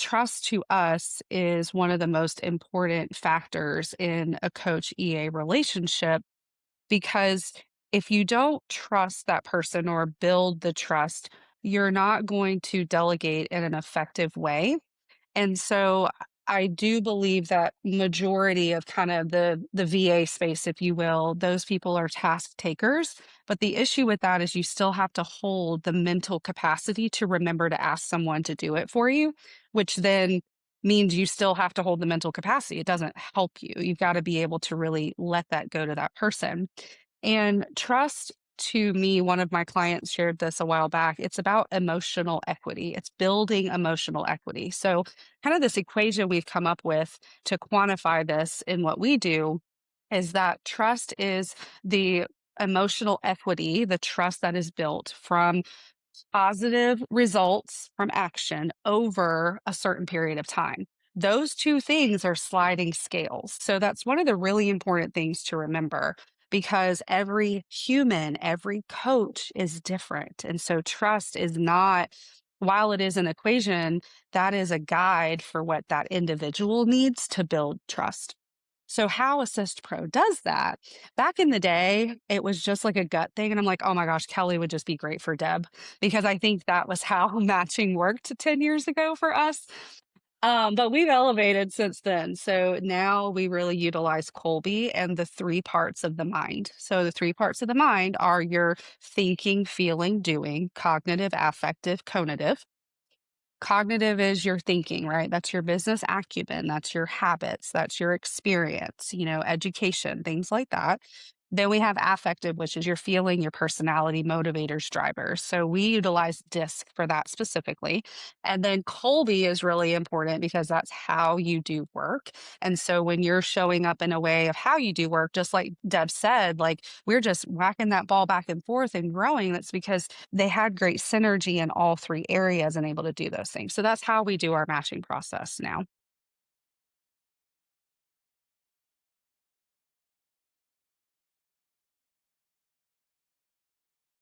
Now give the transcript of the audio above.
trust to us is one of the most important factors in a coach EA relationship because if you don't trust that person or build the trust, you're not going to delegate in an effective way. And so I do believe that majority of kind of the VA space, if you will, those people are task takers. But the issue with that is you still have to hold the mental capacity to remember to ask someone to do it for you, which then means you still have to hold the mental capacity. It doesn't help you. You've got to be able to really let that go to that person. And trust to me, one of my clients shared this a while back. It's about emotional equity, it's building emotional equity. So, kind of this equation we've come up with to quantify this in what we do is that trust is the emotional equity, the trust that is built from positive results from action over a certain period of time. Those two things are sliding scales. So that's one of the really important things to remember because every human, every coach is different. And so trust is not, while it is an equation, that is a guide for what that individual needs to build trust. So how AssistPro does that, back in the day, it was just like a gut thing. And I'm like, oh my gosh, Kelly would just be great for Deb because I think that was how matching worked 10 years ago for us. But we've elevated since then. So now we really utilize Kolbe and the three parts of the mind. So the three parts of the mind are your thinking, feeling, doing, cognitive, affective, conative. Cognitive is your thinking, right? That's your business acumen, that's your habits, that's your experience, education, things like that. Then we have affective, which is your feeling, your personality, motivators, drivers. So we utilize DISC for that specifically. And then Colby is really important because that's how you do work. And so when you're showing up in a way of how you do work, just like Deb said, like we're just whacking that ball back and forth and growing. That's because they had great synergy in all three areas and able to do those things. So that's how we do our matching process now.